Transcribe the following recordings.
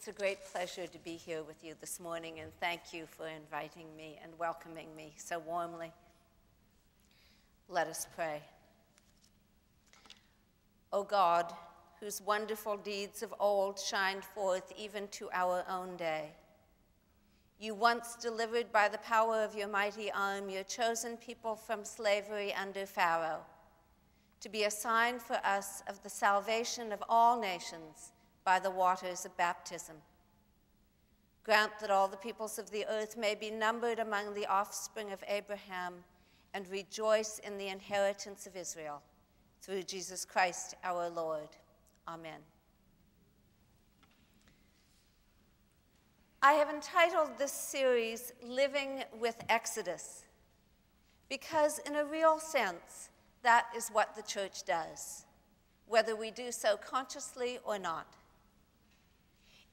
It's a great pleasure to be here with you this morning, and thank you for inviting me and welcoming me so warmly. Let us pray. O God, whose wonderful deeds of old shined forth even to our own day, you once delivered by the power of your mighty arm your chosen people from slavery under Pharaoh, to be a sign for us of the salvation of all nations by the waters of baptism. Grant that all the peoples of the earth may be numbered among the offspring of Abraham and rejoice in the inheritance of Israel. Through Jesus Christ our Lord. Amen. I have entitled this series, Living with Exodus, because in a real sense, that is what the church does, whether we do so consciously or not.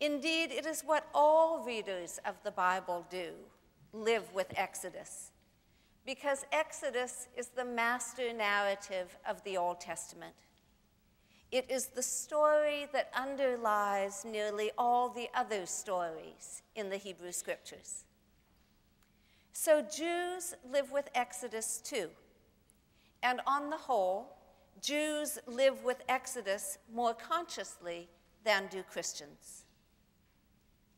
Indeed, it is what all readers of the Bible do, live with Exodus, because Exodus is the master narrative of the Old Testament. It is the story that underlies nearly all the other stories in the Hebrew Scriptures. So Jews live with Exodus too, and on the whole, Jews live with Exodus more consciously than do Christians.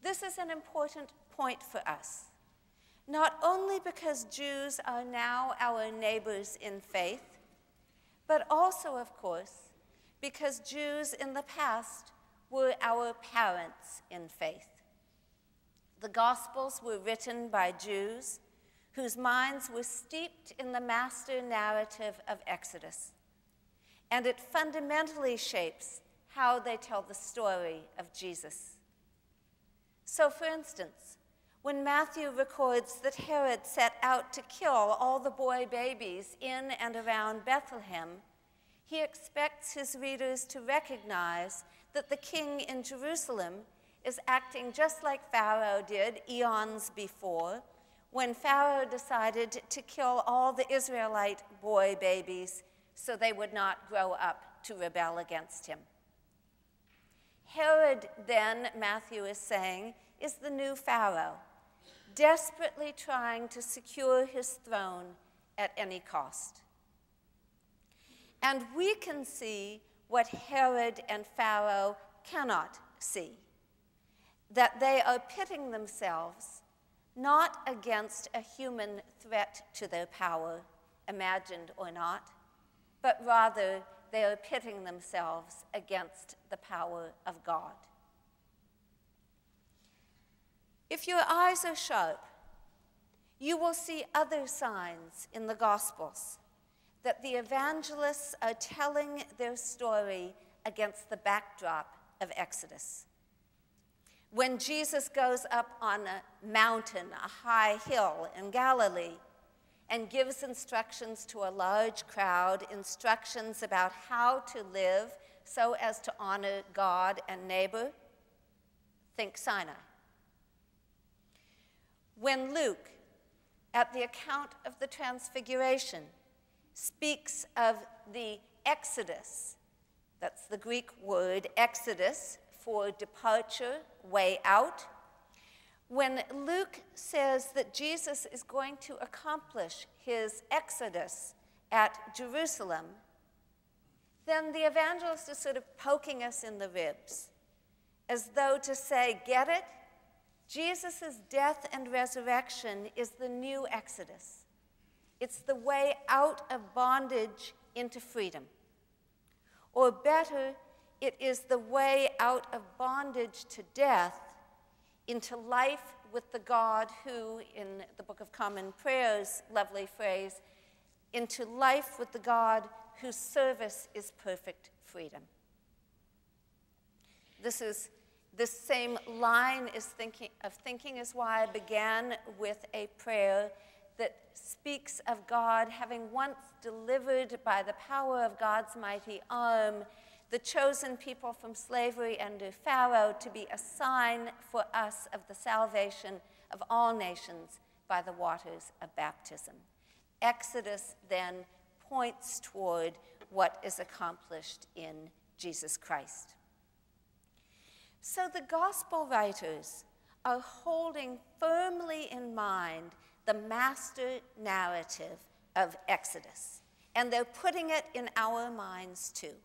This is an important point for us, not only because Jews are now our neighbors in faith, but also, of course, because Jews in the past were our parents in faith. The Gospels were written by Jews whose minds were steeped in the master narrative of Exodus, and it fundamentally shapes how they tell the story of Jesus. So, for instance, when Matthew records that Herod set out to kill all the boy babies in and around Bethlehem, he expects his readers to recognize that the king in Jerusalem is acting just like Pharaoh did eons before, when Pharaoh decided to kill all the Israelite boy babies so they would not grow up to rebel against him. Herod, then, Matthew is saying, is the new Pharaoh, desperately trying to secure his throne at any cost. And we can see what Herod and Pharaoh cannot see, that they are pitting themselves not against a human threat to their power, imagined or not, but rather they are pitting themselves against the power of God. If your eyes are sharp, you will see other signs in the Gospels that the evangelists are telling their story against the backdrop of Exodus. When Jesus goes up on a mountain, a high hill in Galilee, and gives instructions to a large crowd, instructions about how to live so as to honor God and neighbor, think Sinai. When Luke, at the account of the Transfiguration, speaks of the Exodus, that's the Greek word exodus for departure, way out. When Luke says that Jesus is going to accomplish his exodus at Jerusalem, then the evangelist is sort of poking us in the ribs, as though to say, get it? Jesus' death and resurrection is the new exodus. It's the way out of bondage into freedom. Or better, it is the way out of bondage to death into life with the God who, in the Book of Common Prayer's lovely phrase, into life with the God whose service is perfect freedom. This same line of thinking is why I began with a prayer that speaks of God having once delivered by the power of God's mighty arm the chosen people from slavery under Pharaoh to be a sign for us of the salvation of all nations by the waters of baptism. Exodus then points toward what is accomplished in Jesus Christ. So the gospel writers are holding firmly in mind the master narrative of Exodus, and they're putting it in our minds too.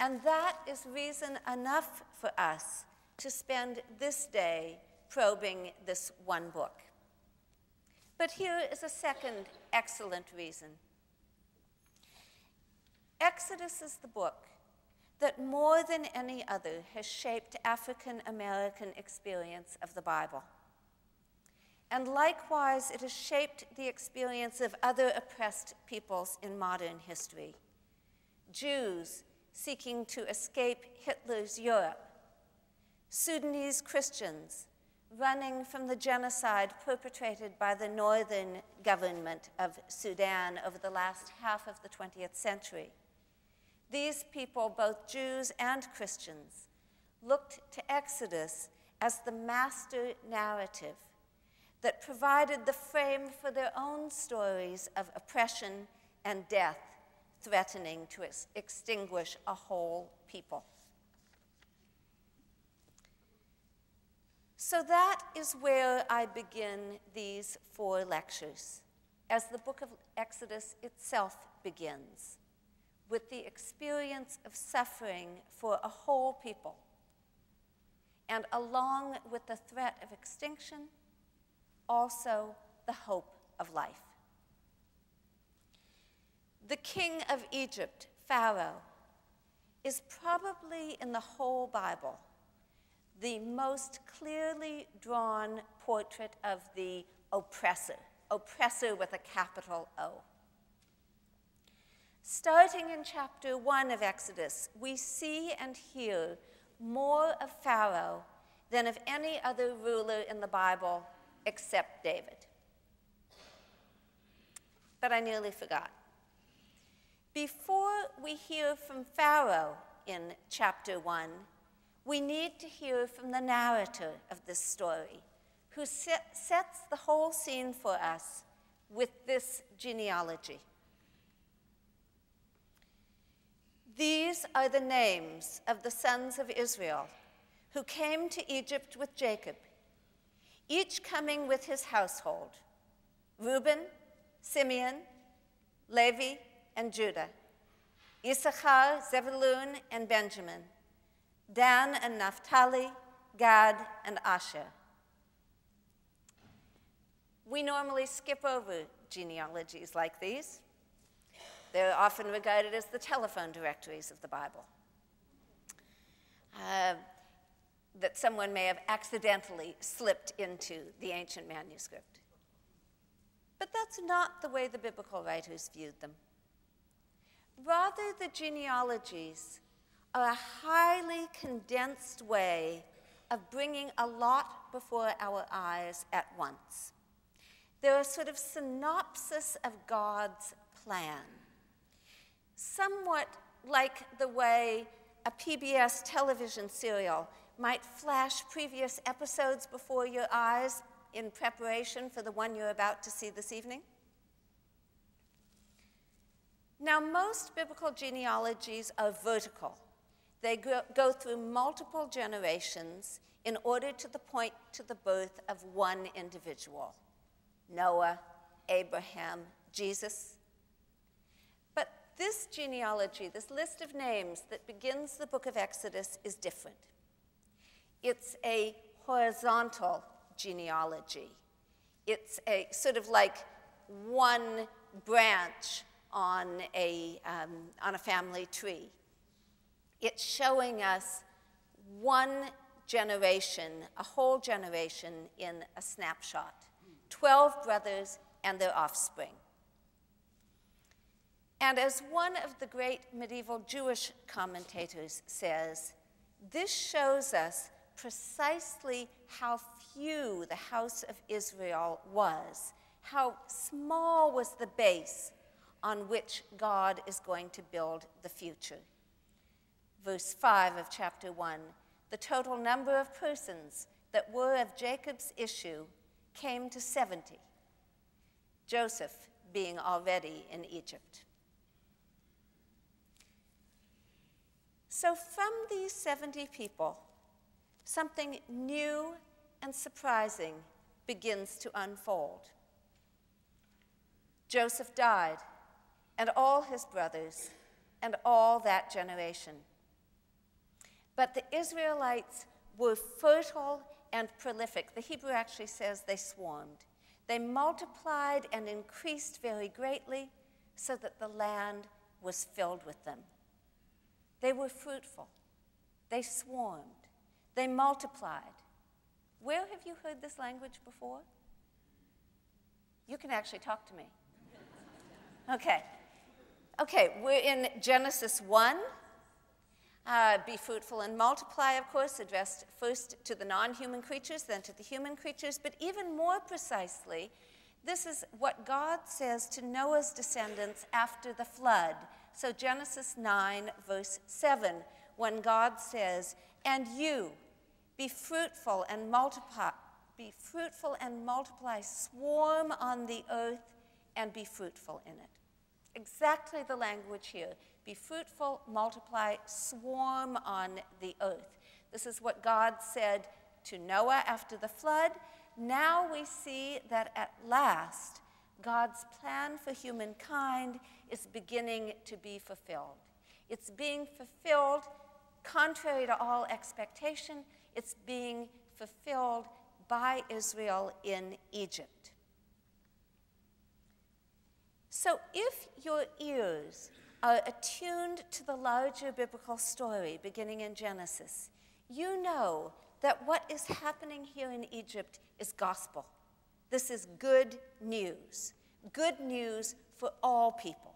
And that is reason enough for us to spend this day probing this one book. But here is a second excellent reason. Exodus is the book that more than any other has shaped African American experience of the Bible. And likewise, it has shaped the experience of other oppressed peoples in modern history. Jews seeking to escape Hitler's Europe, Sudanese Christians running from the genocide perpetrated by the northern government of Sudan over the last half of the 20th century. These people, both Jews and Christians, looked to Exodus as the master narrative that provided the frame for their own stories of oppression and death threatening to extinguish a whole people. So that is where I begin these 4 lectures, as the book of Exodus itself begins, with the experience of suffering for a whole people, and along with the threat of extinction, also the hope of life. The king of Egypt, Pharaoh, is probably in the whole Bible the most clearly drawn portrait of the oppressor with a capital O. Starting in chapter 1 of Exodus, we see and hear more of Pharaoh than of any other ruler in the Bible except David. But I nearly forgot. Before we hear from Pharaoh in chapter 1, we need to hear from the narrator of this story, who sets the whole scene for us with this genealogy. These are the names of the sons of Israel who came to Egypt with Jacob, each coming with his household: Reuben, Simeon, Levi, and Judah, Issachar, Zebulun, and Benjamin, Dan and Naphtali, Gad, and Asher. We normally skip over genealogies like these. They're often regarded as the telephone directories of the Bible, that someone may have accidentally slipped into the ancient manuscript. But that's not the way the biblical writers viewed them. Rather, the genealogies are a highly condensed way of bringing a lot before our eyes at once. They're a sort of synopsis of God's plan, somewhat like the way a PBS television serial might flash previous episodes before your eyes in preparation for the one you're about to see this evening. Now, most biblical genealogies are vertical. They go through multiple generations in order to point to the birth of one individual: Noah, Abraham, Jesus. But this genealogy, this list of names that begins the book of Exodus, is different. It's a horizontal genealogy. It's a sort of like one branch on a family tree. It's showing us one generation, a whole generation in a snapshot. 12 brothers and their offspring. And as one of the great medieval Jewish commentators says, this shows us precisely how few the house of Israel was, how small was the base on which God is going to build the future. Verse 5 of chapter 1, the total number of persons that were of Jacob's issue came to 70, Joseph being already in Egypt. So from these 70 people, something new and surprising begins to unfold. Joseph died, and all his brothers, and all that generation. But the Israelites were fertile and prolific. The Hebrew actually says they swarmed. They multiplied and increased very greatly so that the land was filled with them. They were fruitful. They swarmed. They multiplied. Where have you heard this language before? You can actually talk to me. Okay, we're in Genesis 1. Be fruitful and multiply, of course, addressed first to the non-human creatures, then to the human creatures. But even more precisely, this is what God says to Noah's descendants after the flood. So Genesis 9, verse 7, when God says, "And you, be fruitful and multiply, swarm on the earth and be fruitful in it." Exactly the language here. Be fruitful, multiply, swarm on the earth. This is what God said to Noah after the flood. Now we see that at last, God's plan for humankind is beginning to be fulfilled. It's being fulfilled contrary to all expectation. It's being fulfilled by Israel in Egypt. So if your ears are attuned to the larger biblical story beginning in Genesis, you know that what is happening here in Egypt is gospel. This is good news for all people.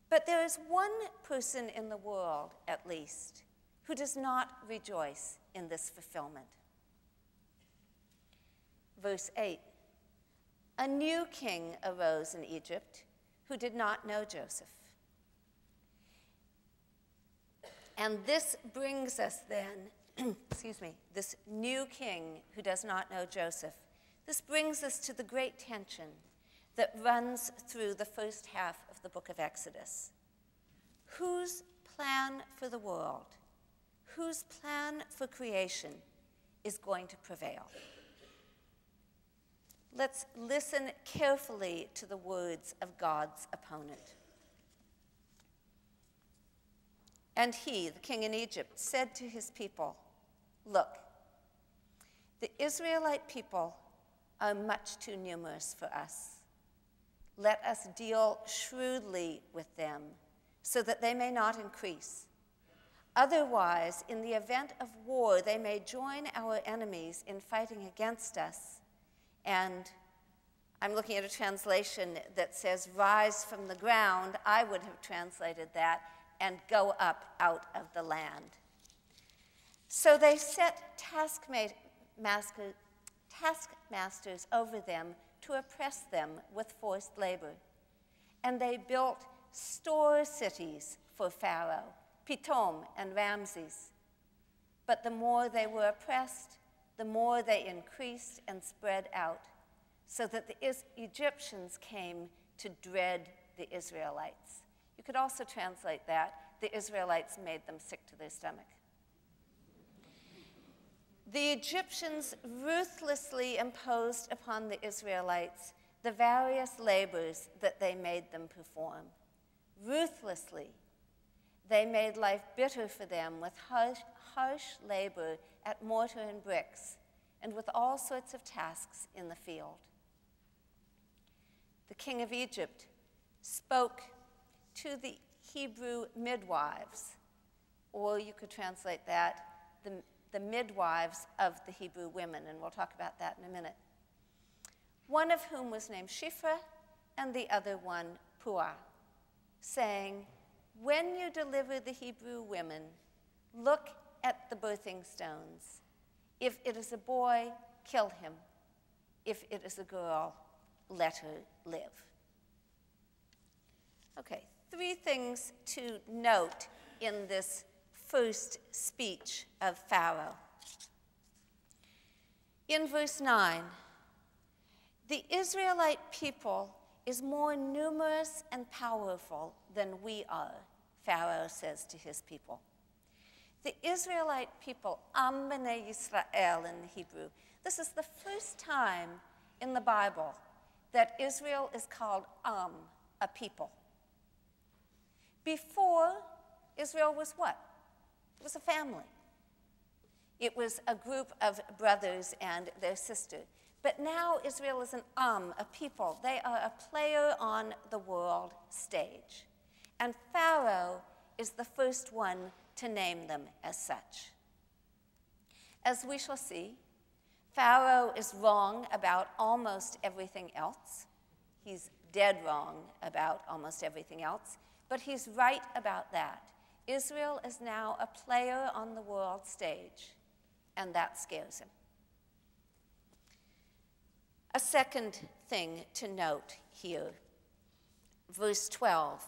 But there is one person in the world, at least, who does not rejoice in this fulfillment. Verse 8, a new king arose in Egypt who did not know Joseph. And this brings us then, this new king who does not know Joseph, this brings us to the great tension that runs through the first half of the book of Exodus. Whose plan for the world, whose plan for creation is going to prevail? Let's listen carefully to the words of God's opponent. And he, the king in Egypt, said to his people, "Look, the Israelite people are much too numerous for us. Let us deal shrewdly with them so that they may not increase. Otherwise, in the event of war, they may join our enemies in fighting against us. And I'm looking at a translation that says, rise from the ground. I would have translated that, and go up out of the land. So they set taskmasters over them to oppress them with forced labor. And they built store cities for Pharaoh, Pithom and Ramses. But the more they were oppressed, the more they increased and spread out, so that the Egyptians came to dread the Israelites. You could also translate that, the Israelites made them sick to their stomach. The Egyptians ruthlessly imposed upon the Israelites the various labors that they made them perform. Ruthlessly, they made life bitter for them with harsh labor at mortar and bricks, and with all sorts of tasks in the field. The king of Egypt spoke to the Hebrew midwives, or you could translate that, the midwives of the Hebrew women, and we'll talk about that in a minute. One of whom was named Shiphrah, and the other one Puah, saying, when you deliver the Hebrew women, look at the birthing stones. If it is a boy, kill him. If it is a girl, let her live. Okay, 3 things to note in this first speech of Pharaoh. In verse 9, the Israelite people is more numerous and powerful than we are, Pharaoh says to his people. The Israelite people, Am B'nai Yisrael in the Hebrew, this is the first time in the Bible that Israel is called Am, a people. Before, Israel was what? It was a family. It was a group of brothers and their sister. But now Israel is an a people. They are a player on the world stage. And Pharaoh is the first one to name them as such. As we shall see, Pharaoh is wrong about almost everything else. He's dead wrong about almost everything else, but he's right about that. Israel is now a player on the world stage, and that scares him. A second thing to note here, verse 12.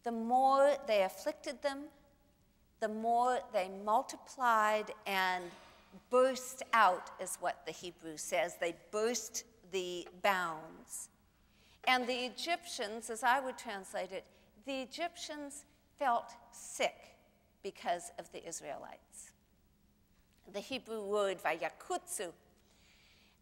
The more they afflicted them, the more they multiplied and burst out, is what the Hebrew says. They burst the bounds. And the Egyptians, as I would translate it, the Egyptians felt sick because of the Israelites. The Hebrew word vayakutsu,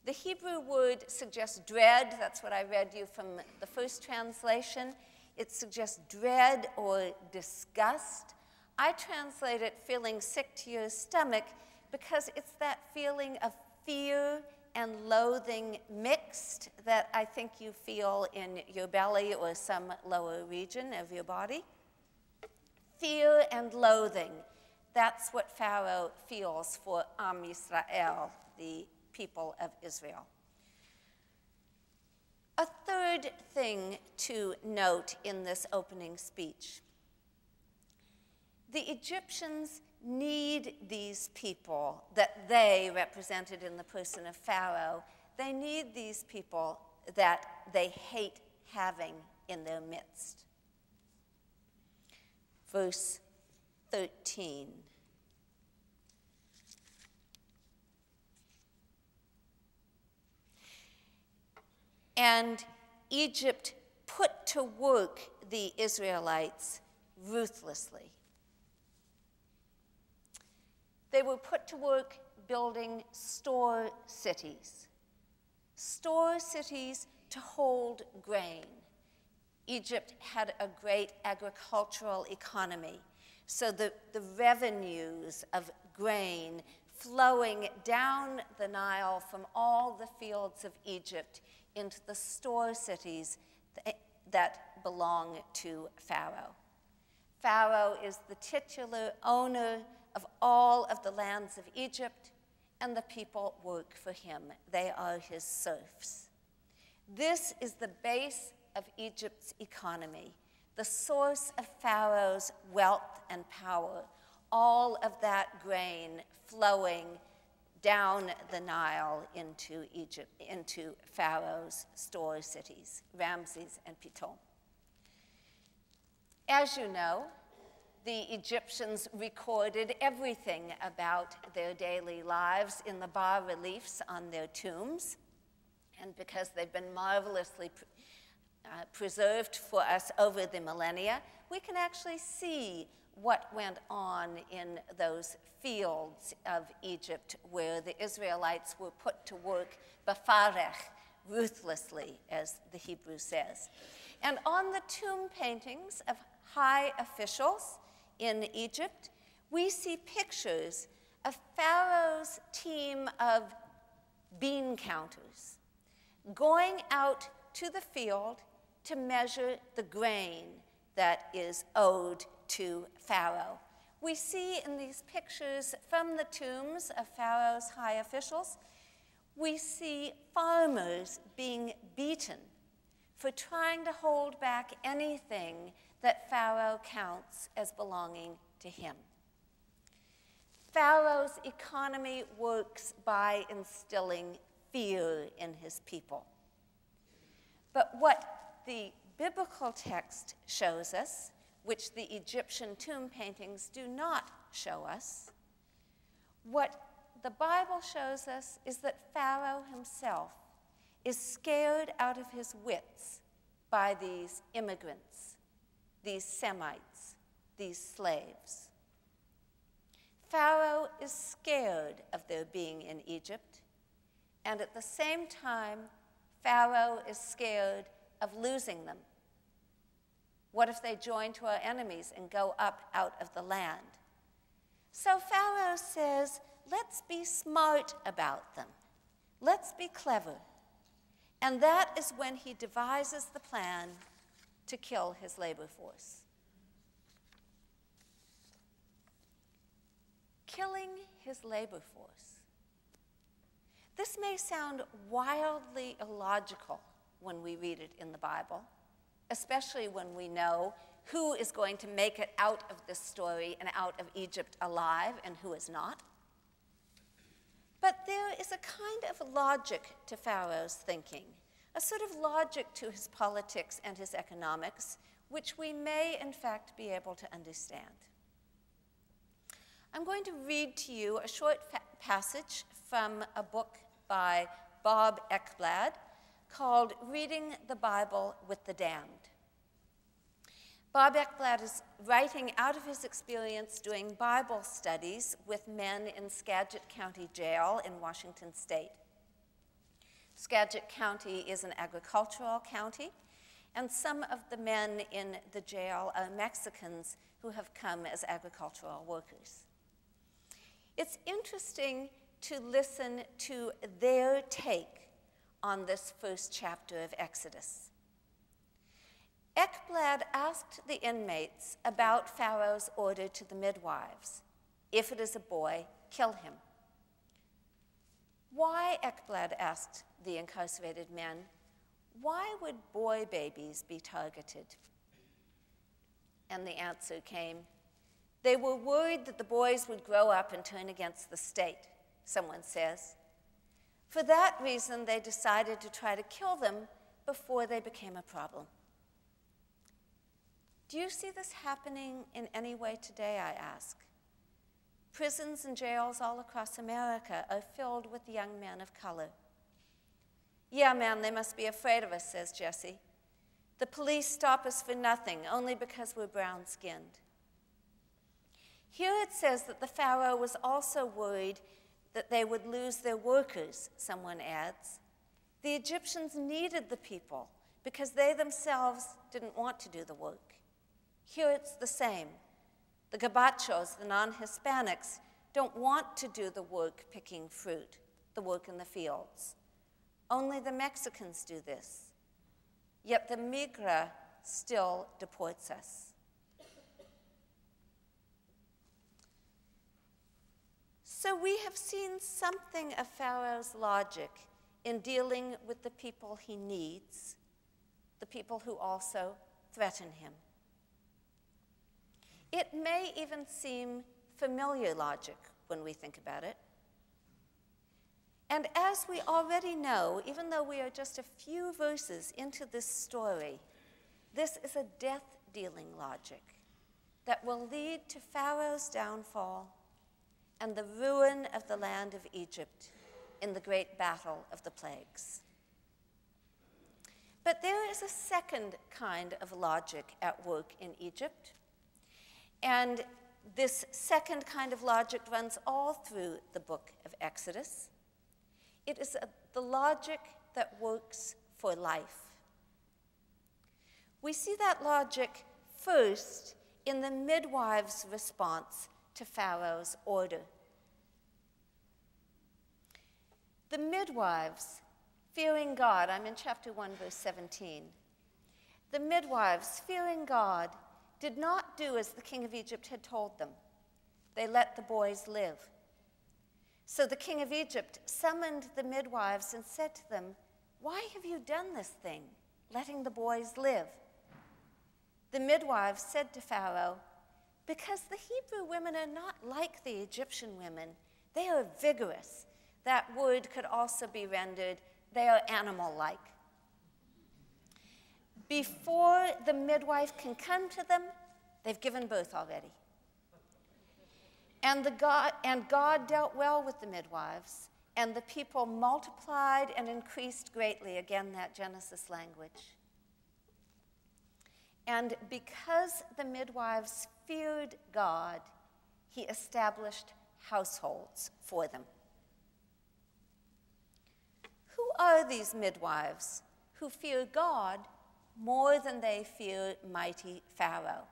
the Hebrew word suggests dread. That's what I read you from the first translation. It suggests dread or disgust. I translate it feeling sick to your stomach because it's that feeling of fear and loathing mixed that I think you feel in your belly or some lower region of your body. Fear and loathing. That's what Pharaoh feels for Am Yisrael, the people of Israel. A third thing to note in this opening speech. The Egyptians need these people that they represented in the person of Pharaoh. They need these people that they hate having in their midst. Verse 13. And Egypt put to work the Israelites ruthlessly. They were put to work building store cities to hold grain. Egypt had a great agricultural economy, so the revenues of grain flowing down the Nile from all the fields of Egypt into the store cities that belong to Pharaoh. Pharaoh is the titular owner of all of the lands of Egypt, and the people work for him. They are his serfs. This is the base of Egypt's economy, the source of Pharaoh's wealth and power, all of that grain flowing down the Nile into Egypt, into Pharaoh's store cities, Ramses and Pitom. As you know, the Egyptians recorded everything about their daily lives in the bas-reliefs on their tombs. And because they've been marvelously preserved for us over the millennia, we can actually see what went on in those fields of Egypt where the Israelites were put to work bafarech, ruthlessly, as the Hebrew says. And on the tomb paintings of high officials in Egypt, we see pictures of Pharaoh's team of bean counters going out to the field to measure the grain that is owed to Pharaoh. We see in these pictures from the tombs of Pharaoh's high officials, we see farmers being beaten for trying to hold back anything that Pharaoh counts as belonging to him. Pharaoh's economy works by instilling fear in his people. But what the biblical text shows us, which the Egyptian tomb paintings do not show us, what the Bible shows us is that Pharaoh himself is scared out of his wits by these immigrants, these Semites, these slaves. Pharaoh is scared of their being in Egypt, and at the same time, Pharaoh is scared of losing them. What if they join to our enemies and go up out of the land? So Pharaoh says, let's be smart about them. Let's be clever. And that is when he devises the plan to kill his labor force. Killing his labor force. This may sound wildly illogical when we read it in the Bible, especially when we know who is going to make it out of this story and out of Egypt alive and who is not. But there is a kind of logic to Pharaoh's thinking, a sort of logic to his politics and his economics, which we may, in fact, be able to understand. I'm going to read to you a short passage from a book by Bob Ekblad called Reading the Bible with the Damned. Bob Ekblad is writing out of his experience doing Bible studies with men in Skagit County Jail in Washington State. Skagit County is an agricultural county, and some of the men in the jail are Mexicans who have come as agricultural workers. It's interesting to listen to their take on this first chapter of Exodus. Ekblad asked the inmates about Pharaoh's order to the midwives. If it is a boy, kill him. Why, Ekblad asked the incarcerated men, why would boy babies be targeted? And the answer came, they were worried that the boys would grow up and turn against the state, someone says. For that reason, they decided to try to kill them before they became a problem. Do you see this happening in any way today, I ask? Prisons and jails all across America are filled with young men of color. Yeah, man, they must be afraid of us, says Jesse. The police stop us for nothing, only because we're brown-skinned. Here it says that the Pharaoh was also worried that they would lose their workers, someone adds. The Egyptians needed the people because they themselves didn't want to do the work. Here it's the same. The gabachos, the non-Hispanics, don't want to do the work picking fruit, the work in the fields. Only the Mexicans do this. Yet the migra still deports us. So we have seen something of Pharaoh's logic in dealing with the people he needs, the people who also threaten him. It may even seem familiar logic when we think about it. And as we already know, even though we are just a few verses into this story, this is a death-dealing logic that will lead to Pharaoh's downfall and the ruin of the land of Egypt in the great battle of the plagues. But there is a second kind of logic at work in Egypt. And this second kind of logic runs all through the book of Exodus. It is the logic that works for life. We see that logic first in the midwives' response to Pharaoh's order. The midwives, fearing God, I'm in chapter 1, verse 17. The midwives, fearing God, did not do as the king of Egypt had told them. They let the boys live. So the king of Egypt summoned the midwives and said to them, "Why have you done this thing, letting the boys live?" The midwives said to Pharaoh, "Because the Hebrew women are not like the Egyptian women. They are vigorous." That word could also be rendered, they are animal-like. Before the midwife can come to them, they've given birth already. And God dealt well with the midwives, and the people multiplied and increased greatly. Again, that Genesis language. And because the midwives feared God, he established households for them. Who are these midwives who fear God more than they fear mighty Pharaoh,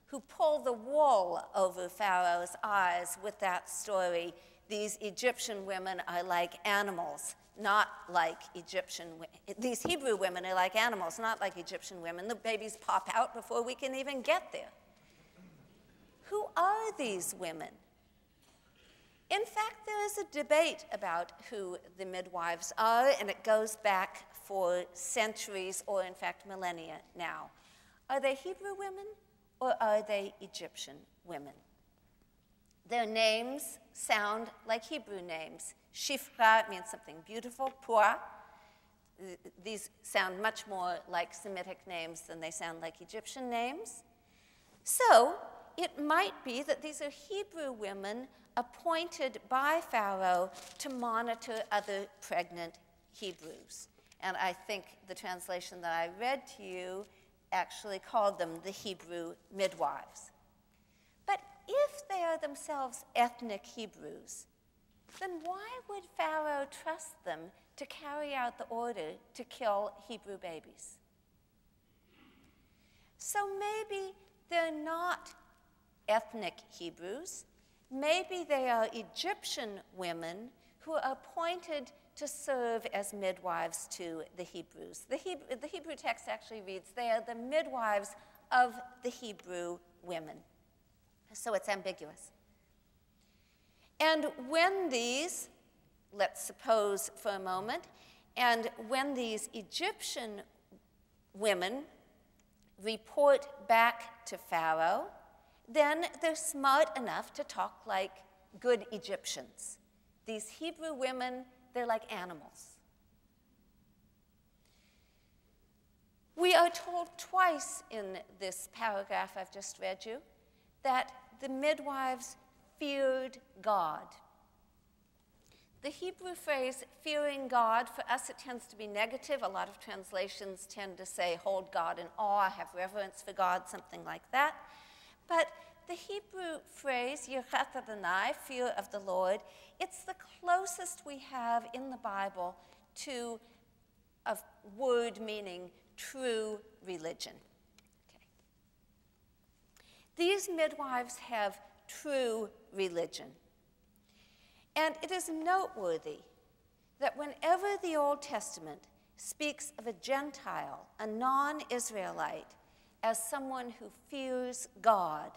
who pull the wool over Pharaoh's eyes with that story, these Egyptian women are like animals, not like these Hebrew women are like animals, not like Egyptian women. The babies pop out before we can even get there. Who are these women? In fact, there is a debate about who the midwives are, and it goes back for centuries, or in fact millennia now. Are they Hebrew women, or are they Egyptian women? Their names sound like Hebrew names. Shifra means something beautiful. Puah, these sound much more like Semitic names than they sound like Egyptian names. So it might be that these are Hebrew women appointed by Pharaoh to monitor other pregnant Hebrews. And I think the translation that I read to you actually called them the Hebrew midwives. But if they are themselves ethnic Hebrews, then why would Pharaoh trust them to carry out the order to kill Hebrew babies? So maybe they're not ethnic Hebrews. Maybe they are Egyptian women who are appointed to serve as midwives to the Hebrews. The Hebrew text actually reads, they are the midwives of the Hebrew women. So it's ambiguous. And when these, let's suppose for a moment, and when these Egyptian women report back to Pharaoh, then they're smart enough to talk like good Egyptians. These Hebrew women, they're like animals. We are told twice in this paragraph I've just read you that the midwives feared God. The Hebrew phrase, fearing God, for us it tends to be negative. A lot of translations tend to say, hold God in awe, have reverence for God, something like that. But the Hebrew phrase, Yirat Adonai, fear of the Lord, it's the closest we have in the Bible to a word meaning true religion. Okay. These midwives have true religion. And it is noteworthy that whenever the Old Testament speaks of a Gentile, a non-Israelite, as someone who fears God,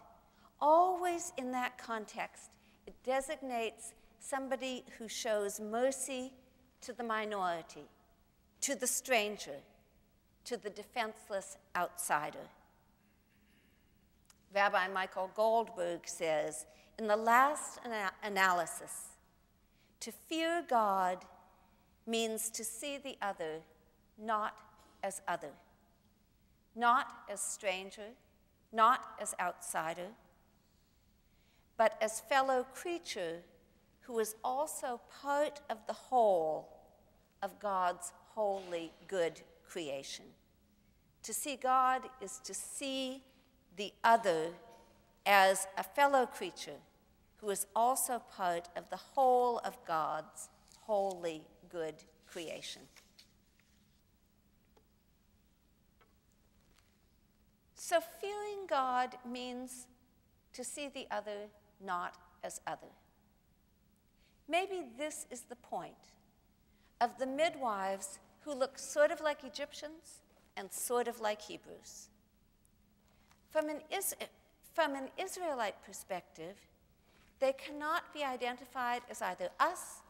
always in that context, it designates somebody who shows mercy to the minority, to the stranger, to the defenseless outsider. Rabbi Michael Goldberg says, in the last analysis, to fear God means to see the other not as other, not as stranger, not as outsider, but as fellow creature who is also part of the whole of God's holy, good creation. To see God is to see the other as a fellow creature who is also part of the whole of God's holy, good creation. So fearing God means to see the other not as other. Maybe this is the point of the midwives who look sort of like Egyptians and sort of like Hebrews. From an Israelite perspective, they cannot be identified as either us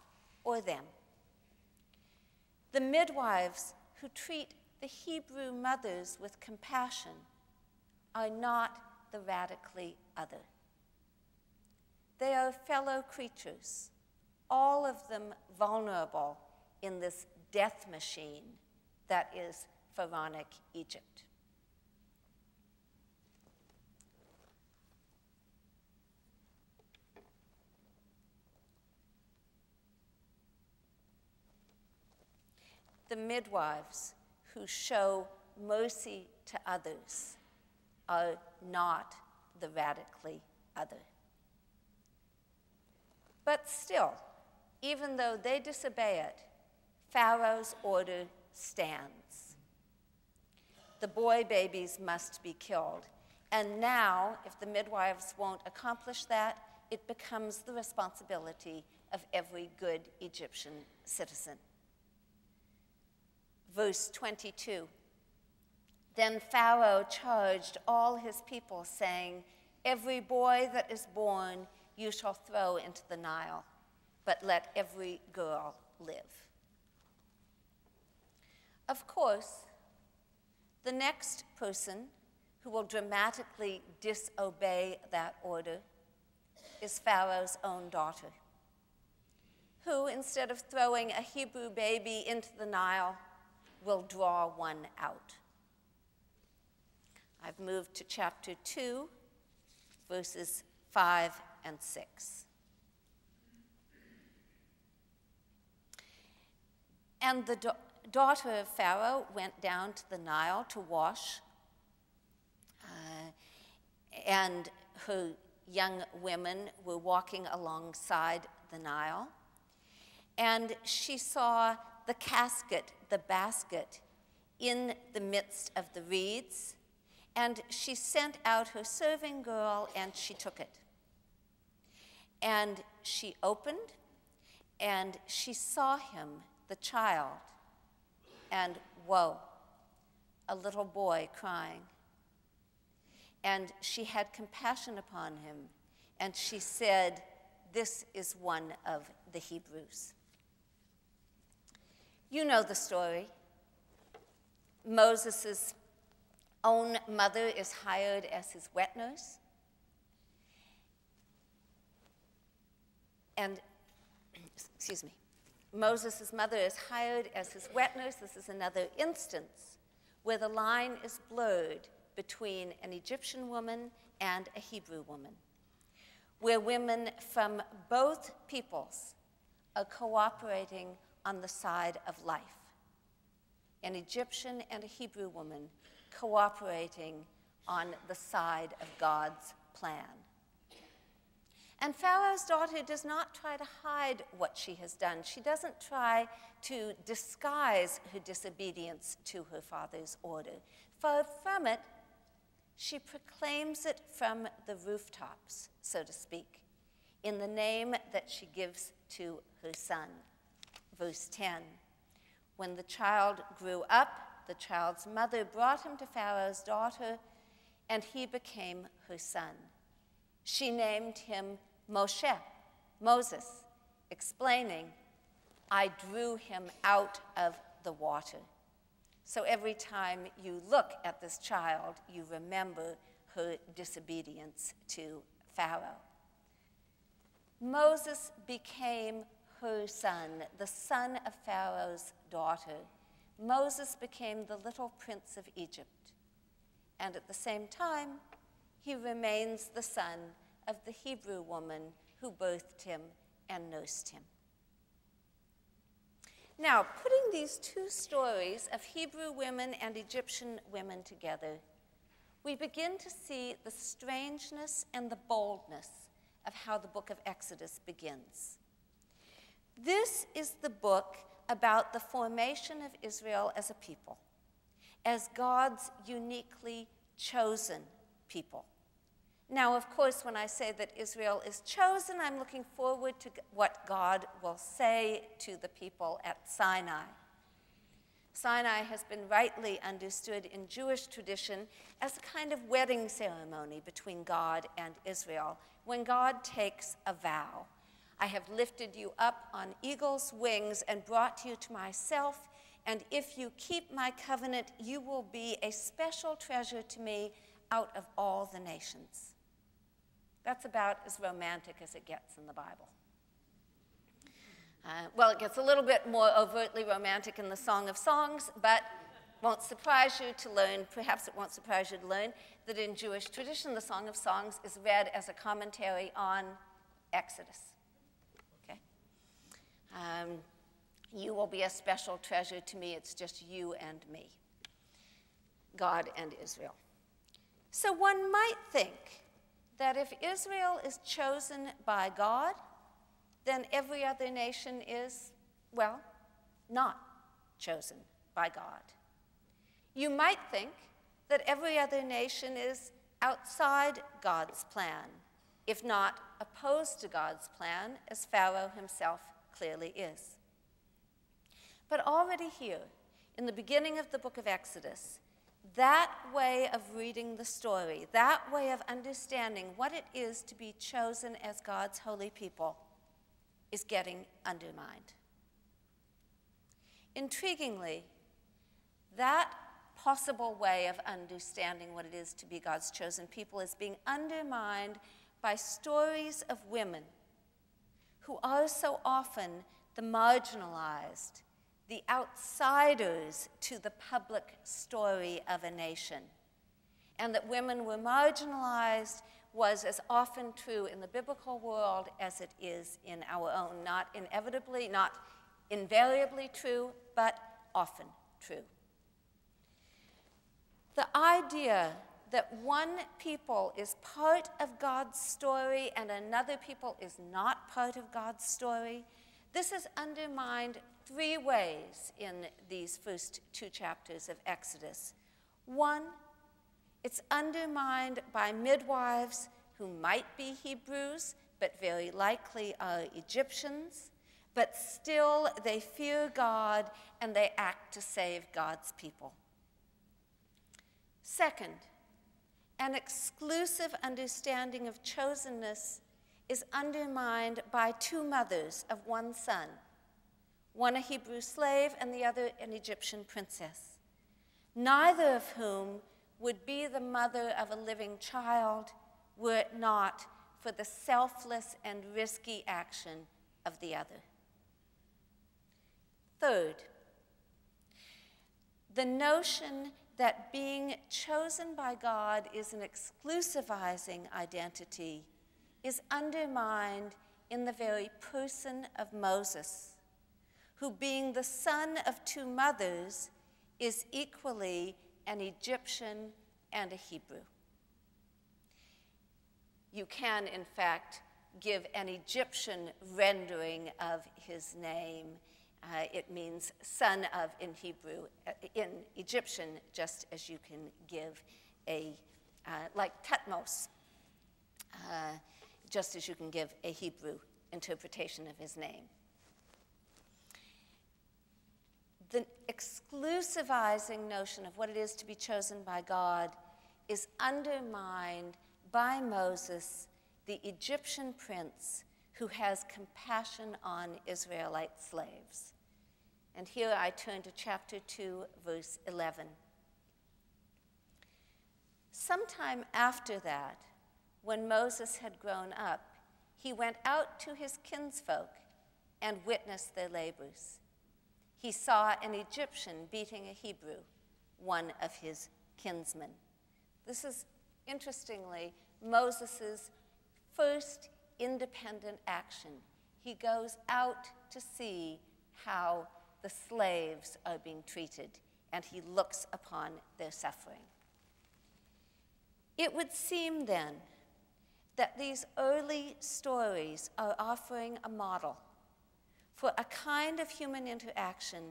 or them. The midwives who treat the Hebrew mothers with compassion are not the radically other. They are fellow creatures, all of them vulnerable in this death machine that is Pharaonic Egypt. The midwives who show mercy to others are not the radically other. But still, even though they disobey it, Pharaoh's order stands. The boy babies must be killed. And now, if the midwives won't accomplish that, it becomes the responsibility of every good Egyptian citizen. Verse 22, then Pharaoh charged all his people, saying, every boy that is born you shall throw into the Nile, but let every girl live. Of course, the next person who will dramatically disobey that order is Pharaoh's own daughter, who, instead of throwing a Hebrew baby into the Nile, will draw one out. I've moved to chapter 2, verses 5 and 6. And the daughter of Pharaoh went down to the Nile to wash, and her young women were walking alongside the Nile, and she saw the casket, the basket, in the midst of the reeds, and she sent out her serving girl, and she took it. And she opened, and she saw him, the child, and woe, a little boy crying. And she had compassion upon him, and she said, this is one of the Hebrews. You know the story. Moses' own mother is hired as his wet nurse. And, excuse me, Moses' mother is hired as his wet nurse. This is another instance where the line is blurred between an Egyptian woman and a Hebrew woman, where women from both peoples are cooperating on the side of life. An Egyptian and a Hebrew woman cooperating on the side of God's plan. And Pharaoh's daughter does not try to hide what she has done. She doesn't try to disguise her disobedience to her father's order. Far from it, she proclaims it from the rooftops, so to speak, in the name that she gives to her son. Verse 10, when the child grew up, the child's mother brought him to Pharaoh's daughter, and he became her son. She named him Moshe, Moses, explaining, I drew him out of the water. So every time you look at this child, you remember her disobedience to Pharaoh. Moses became her son, the son of Pharaoh's daughter. Moses became the little prince of Egypt. And at the same time, he remains the son of the Hebrew woman who birthed him and nursed him. Now, putting these two stories of Hebrew women and Egyptian women together, we begin to see the strangeness and the boldness of how the book of Exodus begins. This is the book about the formation of Israel as a people, as God's uniquely chosen people. Now, of course, when I say that Israel is chosen, I'm looking forward to what God will say to the people at Sinai. Sinai has been rightly understood in Jewish tradition as a kind of wedding ceremony between God and Israel, when God takes a vow. I have lifted you up on eagle's wings and brought you to myself, and if you keep my covenant, you will be a special treasure to me out of all the nations. That's about as romantic as it gets in the Bible. Well, it gets a little bit more overtly romantic in the Song of Songs, but won't surprise you to learn, perhaps it won't surprise you to learn, that in Jewish tradition, the Song of Songs is read as a commentary on Exodus. Okay? You will be a special treasure to me. It's just you and me, God and Israel. So one might think that if Israel is chosen by God, then every other nation is, well, not chosen by God. You might think that every other nation is outside God's plan, if not opposed to God's plan, as Pharaoh himself clearly is. But already here, in the beginning of the book of Exodus, that way of reading the story, that way of understanding what it is to be chosen as God's holy people, is getting undermined. Intriguingly, that possible way of understanding what it is to be God's chosen people is being undermined by stories of women who are so often the marginalized, the outsiders to the public story of a nation. And that women were marginalized was as often true in the biblical world as it is in our own. Not inevitably, not invariably true, but often true. The idea that one people is part of God's story and another people is not part of God's story, this is undermined three ways in these first two chapters of Exodus. One, it's undermined by midwives who might be Hebrews, but very likely are Egyptians, but still they fear God and they act to save God's people. Second, an exclusive understanding of chosenness is undermined by two mothers of one son, one a Hebrew slave and the other an Egyptian princess, neither of whom would be the mother of a living child were it not for the selfless and risky action of the other. Third, the notion that being chosen by God is an exclusivizing identity is undermined in the very person of Moses, who, being the son of two mothers, is equally an Egyptian and a Hebrew. You can, in fact, give an Egyptian rendering of his name. It means son of in Hebrew, in Egyptian, just as you can give a, like Tutmos, just as you can give a Hebrew interpretation of his name. The exclusivizing notion of what it is to be chosen by God is undermined by Moses, the Egyptian prince who has compassion on Israelite slaves. And here I turn to chapter 2, verse 11. Sometime after that, when Moses had grown up, he went out to his kinsfolk and witnessed their labors. He saw an Egyptian beating a Hebrew, one of his kinsmen. This is, interestingly, Moses' first independent action. He goes out to see how the slaves are being treated, and he looks upon their suffering. It would seem then that these early stories are offering a model for a kind of human interaction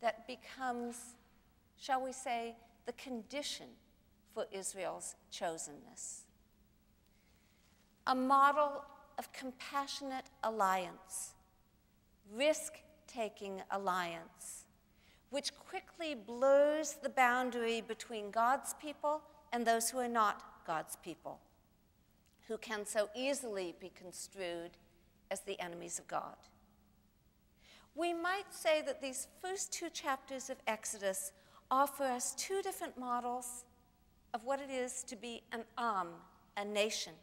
that becomes, shall we say, the condition for Israel's chosenness. A model of compassionate alliance, risk-taking alliance, which quickly blurs the boundary between God's people and those who are not God's people, who can so easily be construed as the enemies of God. We might say that these first two chapters of Exodus offer us two different models of what it is to be an Am, a nation.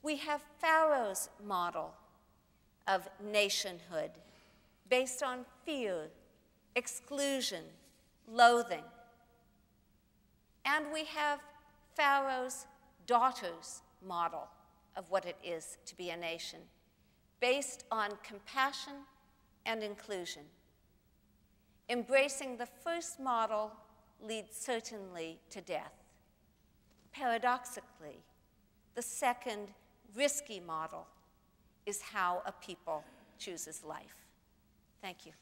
We have Pharaoh's model of nationhood based on fear, exclusion, loathing. And we have Pharaoh's daughter's model of what it is to be a nation, based on compassion and inclusion. Embracing the first model leads certainly to death. Paradoxically, the second risky model is how a people chooses life. Thank you.